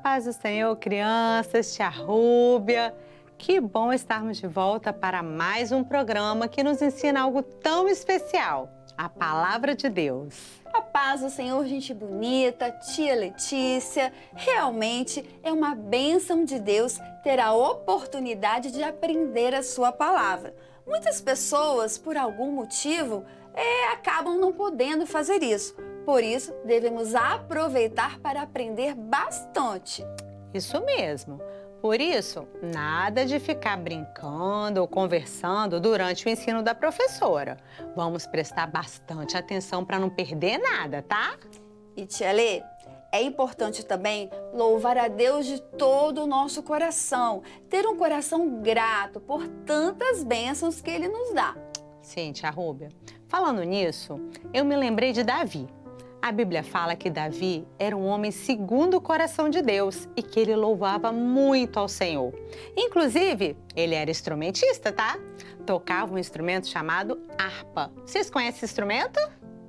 paz do Senhor, crianças, tia Rúbia. Que bom estarmos de volta para mais um programa que nos ensina algo tão especial, a Palavra de Deus. A paz do Senhor, gente bonita, tia Letícia. Realmente é uma bênção de Deus ter a oportunidade de aprender a sua palavra. Muitas pessoas, por algum motivo, acabam não podendo fazer isso. Por isso, devemos aproveitar para aprender bastante. Isso mesmo. Por isso, nada de ficar brincando ou conversando durante o ensino da professora. Vamos prestar bastante atenção para não perder nada, tá? E tia Lê, é importante também louvar a Deus de todo o nosso coração, ter um coração grato por tantas bênçãos que Ele nos dá. Sim, tia Rúbia. Falando nisso, eu me lembrei de Davi. A Bíblia fala que Davi era um homem segundo o coração de Deus e que ele louvava muito ao Senhor. Inclusive, ele era instrumentista, tá? Tocava um instrumento chamado harpa. Vocês conhecem esse instrumento?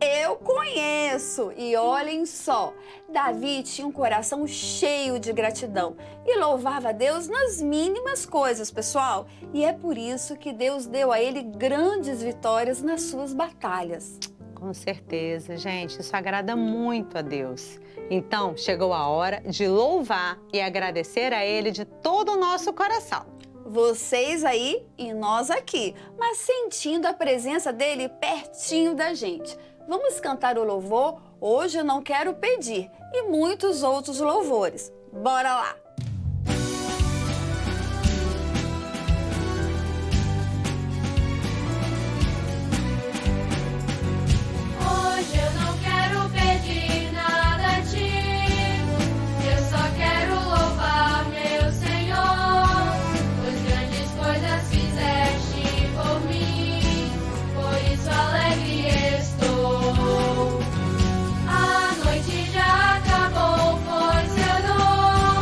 Eu conheço! E olhem só, Davi tinha um coração cheio de gratidão e louvava a Deus nas mínimas coisas, pessoal. E é por isso que Deus deu a ele grandes vitórias nas suas batalhas. Com certeza, gente, isso agrada muito a Deus. Então, chegou a hora de louvar e agradecer a Ele de todo o nosso coração. Vocês aí e nós aqui, mas sentindo a presença dele pertinho da gente. Vamos cantar o louvor Hoje Eu Não Quero Pedir e muitos outros louvores. Bora lá! Hoje eu não quero pedir nada a ti, eu só quero louvar meu Senhor, pois grandes coisas fizeste por mim, por isso alegre estou. A noite já acabou, foi seu dom,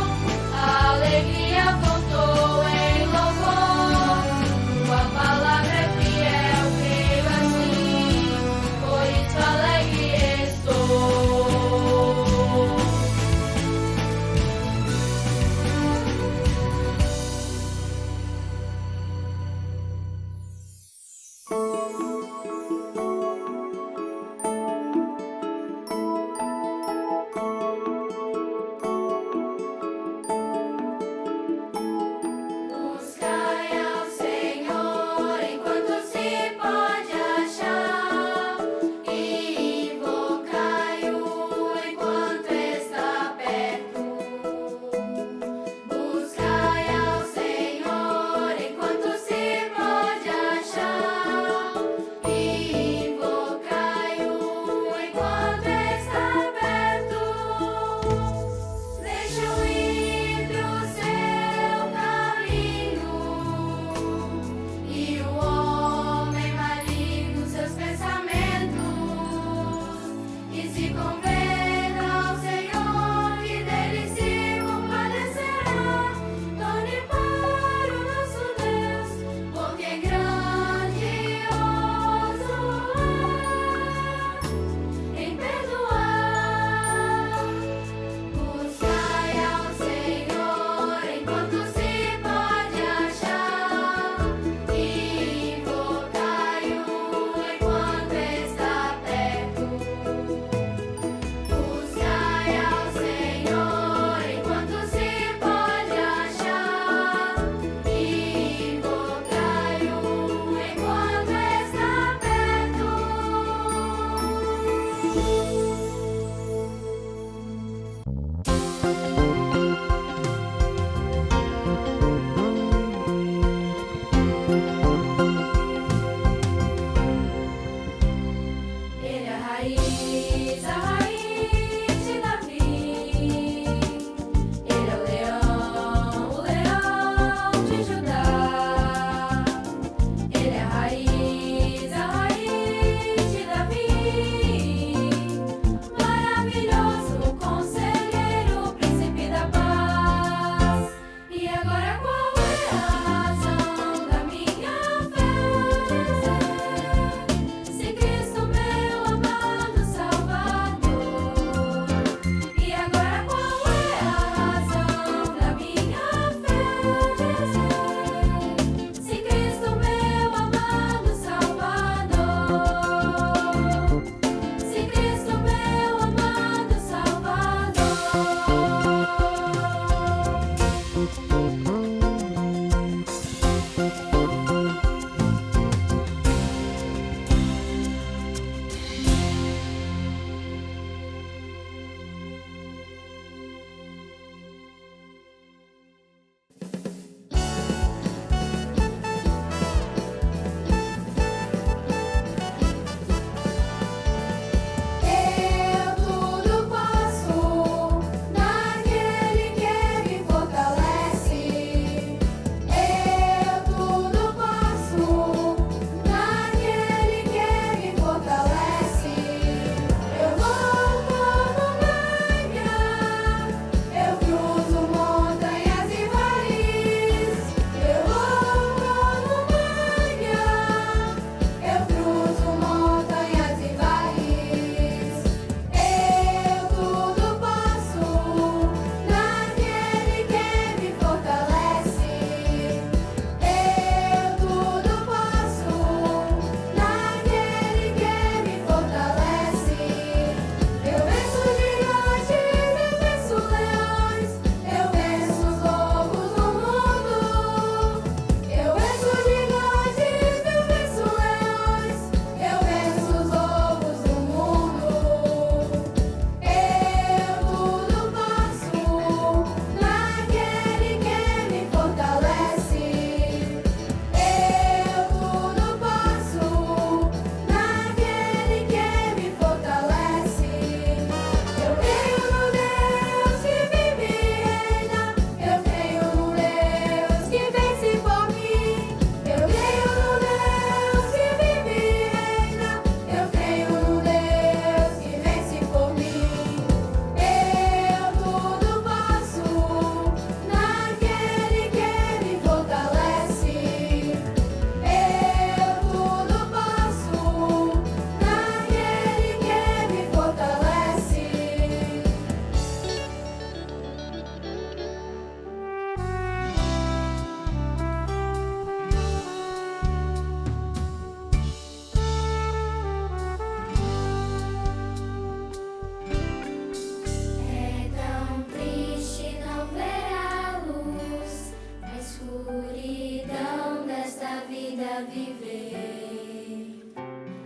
viver.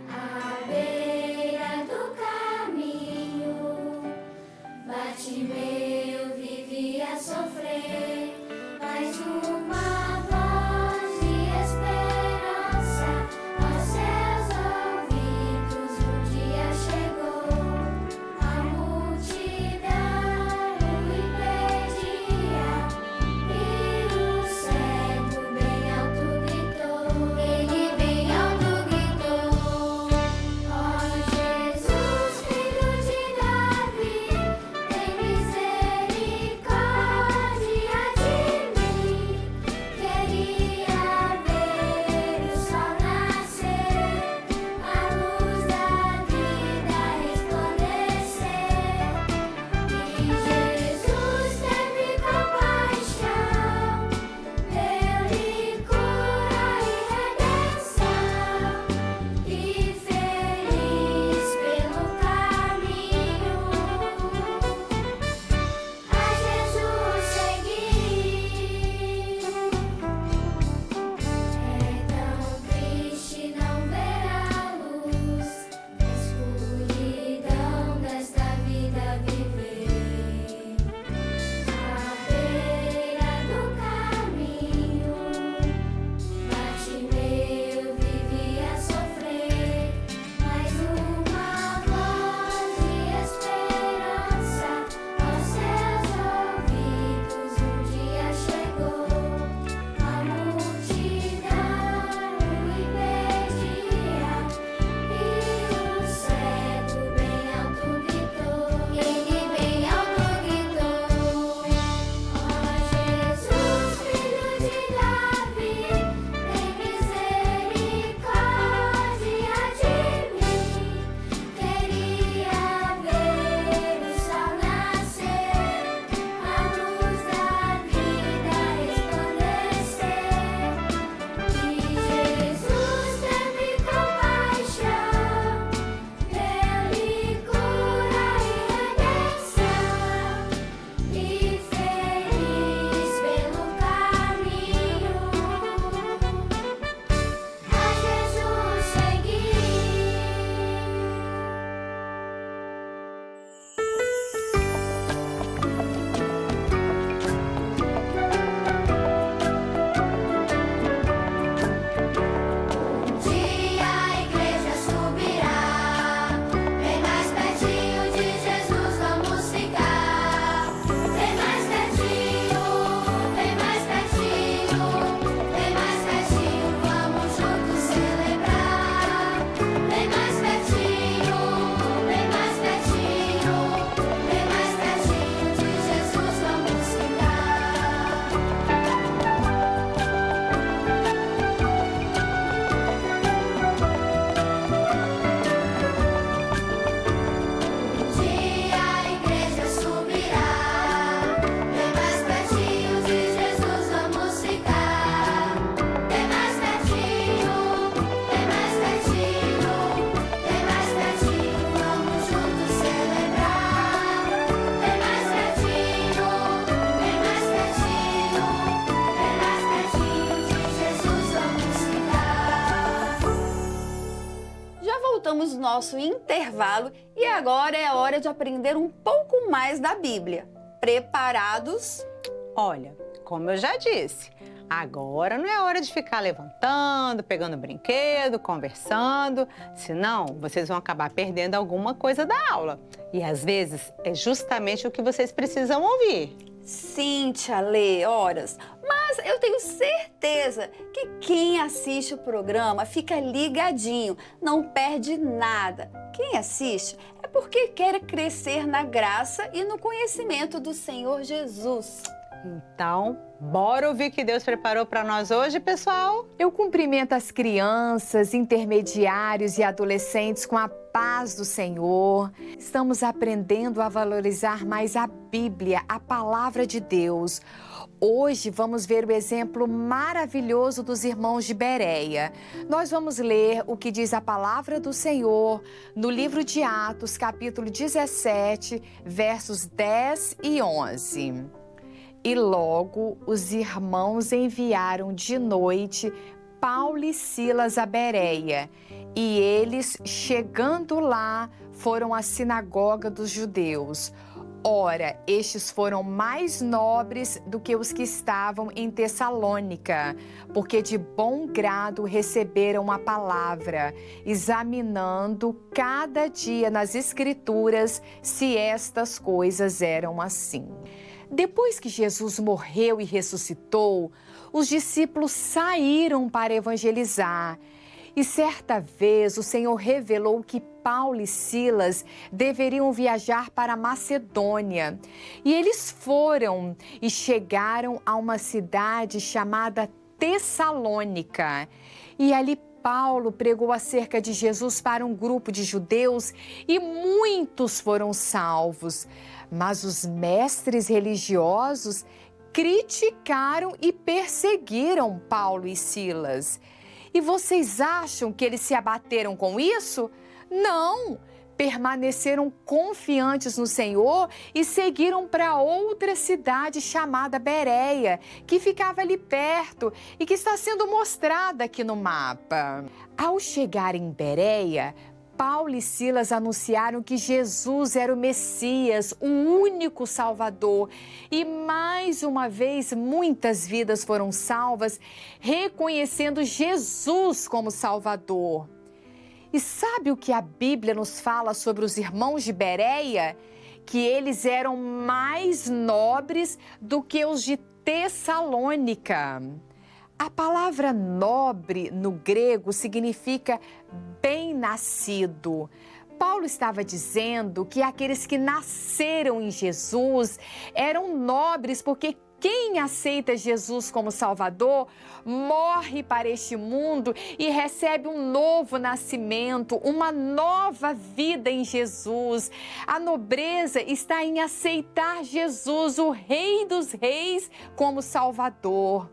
À beira do caminho, Bartimeu vivia a sofrer, mas uma voz de esperança aos seus ouvidos um dia chegou. A multidão o impedia e o cego bem alto gritou. Ele bem alto gritou: ó Jesus, filho de Davi, tem misericórdia de mim. Queria ver o sol nascer, a luz da vida resplandecer. E Jesus teve compaixão, deu-lhe cura e redenção. E feliz pelo caminho a Jesus seguir. É tão triste não ver a luz, a escuridão desta vida viver. À beira do caminho, Bartimeu vivia a sofrer, mas uma voz de esperança aos seus ouvidos um dia chegou. A multidão o impedia e o cego bem alto gritou. Ele bem alto gritou: ó Jesus, filho de Davi, tem misericórdia de mim. Queria ver o sol nascer, a luz da vida resplandecer. E Jesus teve compaixão, deu-lhe cura e redenção. E feliz pelo caminho a Jesus seguir. Um dia a igreja subirá, bem mais pertinho de Jesus vamos ficar. Bem mais pertinho, bem mais pertinho, bem mais pertinho, vamos juntos celebrar. Bem mais pertinho, bem mais pertinho, bem mais pertinho de Jesus vamos ficar. Um dia a igreja subirá, bem mais pertinho de Jesus vamos ficar. Bem mais pertinho, bem mais pertinho, bem mais pertinho, vamos juntos celebrar. Bem mais pertinho, bem mais pertinho, bem mais pertinho de Jesus vamos ficar. Já voltamos no nosso intervalo e agora é a hora de aprender um pouco mais da Bíblia. Preparados? Olha, como eu já disse, agora não é hora de ficar levantando, pegando brinquedo, conversando, senão vocês vão acabar perdendo alguma coisa da aula. E às vezes é justamente o que vocês precisam ouvir. Sim, tia Lê, horas. Mas eu tenho certeza que quem assiste o programa fica ligadinho, não perde nada. Quem assiste é porque quer crescer na graça e no conhecimento do Senhor Jesus. Então, bora ouvir o que Deus preparou para nós hoje, pessoal? Eu cumprimento as crianças, intermediários e adolescentes com a paz do Senhor. Estamos aprendendo a valorizar mais a Bíblia, a palavra de Deus. Hoje vamos ver o exemplo maravilhoso dos irmãos de Bereia. Nós vamos ler o que diz a palavra do Senhor no livro de Atos, capítulo 17, versos 10 e 11. E logo os irmãos enviaram de noite Paulo e Silas a Bereia, e eles, chegando lá, foram à sinagoga dos judeus. Ora, estes foram mais nobres do que os que estavam em Tessalônica, porque de bom grado receberam a palavra, examinando cada dia nas Escrituras se estas coisas eram assim. Depois que Jesus morreu e ressuscitou, os discípulos saíram para evangelizar. E certa vez o Senhor revelou que Paulo e Silas deveriam viajar para Macedônia. E eles foram e chegaram a uma cidade chamada Tessalônica. E ali Paulo pregou acerca de Jesus para um grupo de judeus e muitos foram salvos. Mas os mestres religiosos criticaram e perseguiram Paulo e Silas. E vocês acham que eles se abateram com isso? Não! Permaneceram confiantes no Senhor e seguiram para outra cidade chamada Bereia, que ficava ali perto e que está sendo mostrada aqui no mapa. Ao chegar em Bereia, Paulo e Silas anunciaram que Jesus era o Messias, o único Salvador. E mais uma vez, muitas vidas foram salvas, reconhecendo Jesus como Salvador. E sabe o que a Bíblia nos fala sobre os irmãos de Bereia? Que eles eram mais nobres do que os de Tessalônica. A palavra nobre no grego significa bem-nascido. Paulo estava dizendo que aqueles que nasceram em Jesus eram nobres porque quem aceita Jesus como Salvador morre para este mundo e recebe um novo nascimento, uma nova vida em Jesus. A nobreza está em aceitar Jesus, o Rei dos Reis, como Salvador.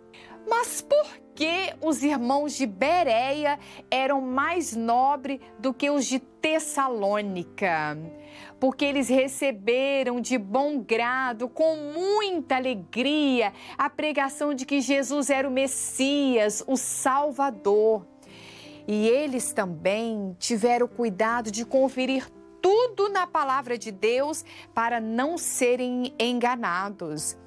Mas por que os irmãos de Bereia eram mais nobres do que os de Tessalônica? Porque eles receberam de bom grado, com muita alegria, a pregação de que Jesus era o Messias, o Salvador. E eles também tiveram cuidado de conferir tudo na palavra de Deus para não serem enganados.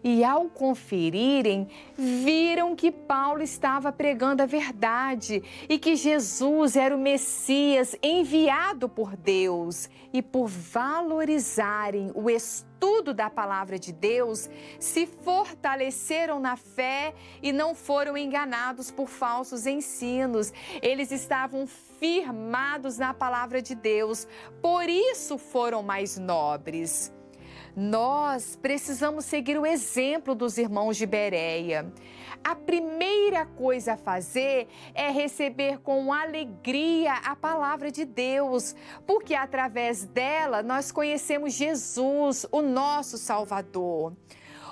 E ao conferirem, viram que Paulo estava pregando a verdade e que Jesus era o Messias enviado por Deus. E por valorizarem o estudo da palavra de Deus, se fortaleceram na fé e não foram enganados por falsos ensinos. Eles estavam firmados na palavra de Deus, por isso foram mais nobres. Nós precisamos seguir o exemplo dos irmãos de Bereia. A primeira coisa a fazer é receber com alegria a palavra de Deus, porque através dela nós conhecemos Jesus, o nosso Salvador.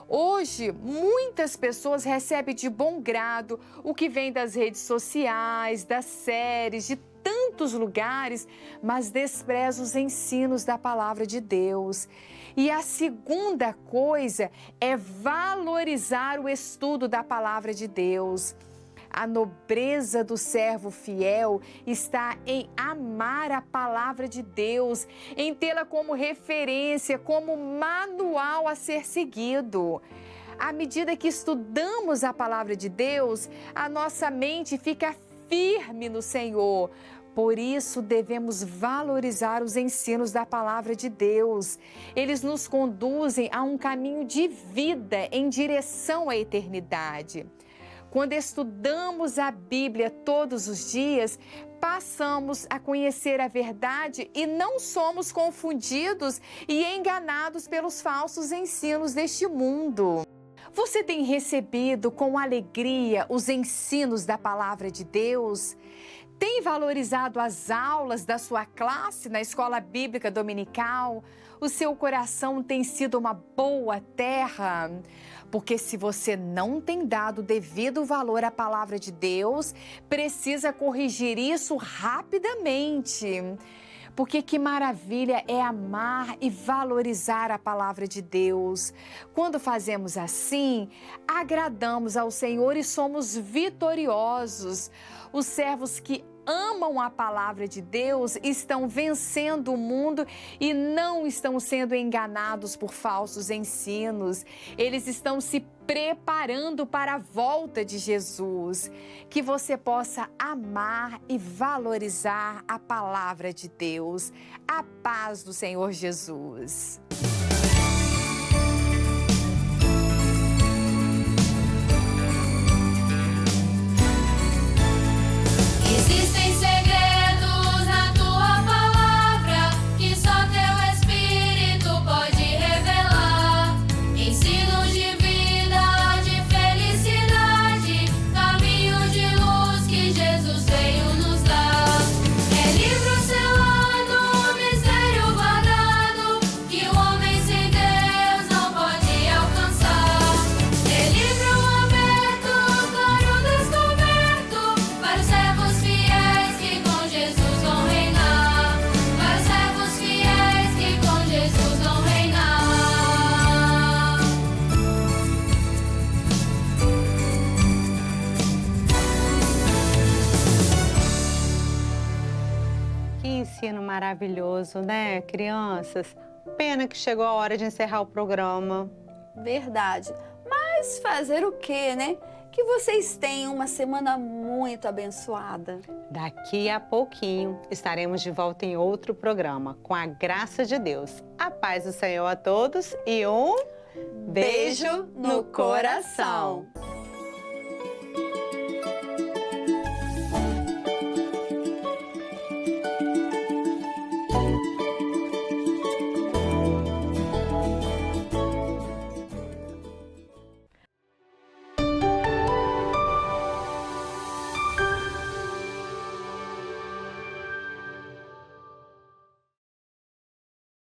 Hoje, muitas pessoas recebem de bom grado o que vem das redes sociais, das séries, de tantos lugares, mas desprezam os ensinos da palavra de Deus. E a segunda coisa é valorizar o estudo da palavra de Deus. A nobreza do servo fiel está em amar a palavra de Deus, em tê-la como referência, como manual a ser seguido. À medida que estudamos a palavra de Deus, a nossa mente fica firme no Senhor. Por isso, devemos valorizar os ensinos da palavra de Deus. Eles nos conduzem a um caminho de vida em direção à eternidade. Quando estudamos a Bíblia todos os dias, passamos a conhecer a verdade e não somos confundidos e enganados pelos falsos ensinos deste mundo. Você tem recebido com alegria os ensinos da palavra de Deus? Tem valorizado as aulas da sua classe na escola bíblica dominical? O seu coração tem sido uma boa terra? Porque se você não tem dado devido valor à palavra de Deus, precisa corrigir isso rapidamente. Porque que maravilha é amar e valorizar a palavra de Deus. Quando fazemos assim, agradamos ao Senhor e somos vitoriosos. Os servos que amam a palavra de Deus estão vencendo o mundo e não estão sendo enganados por falsos ensinos. Eles estão se preparando para a volta de Jesus. Que você possa amar e valorizar a palavra de Deus. A paz do Senhor Jesus. Existem segredos na tua palavra que só teu Espírito pode revelar. Ensinos de vida, de felicidade, caminho de luz que Jesus veio nos dar. É livro selado, mistério guardado, que o homem sem Deus não pode alcançar. É livro aberto, claro descoberto, para os servos fiéis que com Jesus vão reinar. Para os servos fiéis que com Jesus vão reinar. Que ensino maravilhoso, né, crianças? Pena que chegou a hora de encerrar o programa. Verdade. Mas fazer o quê, né? Que vocês tenham uma semana muito abençoada. Daqui a pouquinho estaremos de volta em outro programa, com a graça de Deus. A paz do Senhor a todos e um Beijo no coração.